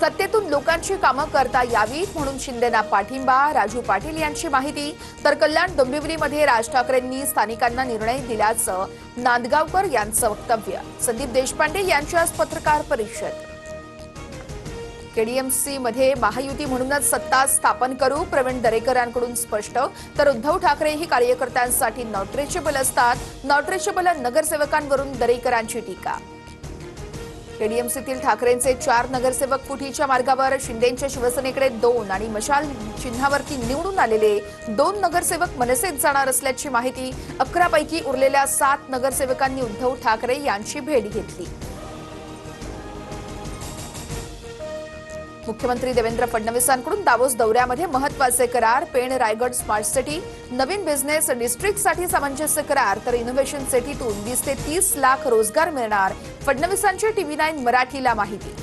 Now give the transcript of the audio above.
सत्तेतून लोकांची कामं करता यावीत म्हणून शिंदेना पाठिंबा, राजू पाटील यांची माहिती. तर कल्याण डोंबिवलीमध्ये राज ठाकरेंनी स्थानिकांना निर्णय दिल्याचं नांदगावकर यांचं वक्तव्य. संदीप देशपांडे यांची आज पत्रकार परिषद. केडीएमसी मध्ये महायुती म्हणूनच सत्ता स्थापन करू, प्रवीण दरेकरांकडून स्पष्ट. तर उद्धव ठाकरे ही कार्यकर्त्यांसाठी नॉट रिचेबल असतात, नॉट रिचेबल नगरसेवकांवरून दरेकरांची टीका. केडीएमसीतील ठाकरेंचे 4 नगरसेवक फुटीच्या मार्गावर, शिंदेंच्या शिवसेनेकडे 2 आणि मशाल चिन्हावरती निवडून आलेले 2 नगरसेवक मनसेत जाणार असल्याची माहिती. 11 पैकी उरलेल्या 7 नगरसेवकांनी उद्धव ठाकरे यांची भेट घेतली. मुख्यमंत्री देवेंद्र फडणवीसांकडून दावोस दौऱ्यामध्ये महत्त्वाचे करार. पेण रायगड स्मार्ट सिटी, नवीन बिझनेस डिस्ट्रिक्टसाठी सामंजस्य करार. तर इनोव्हेशन सिटीतून 20 ते 30 लाख रोजगार मिळणार. फडणवीसांची TV9 मराठीला माहिती.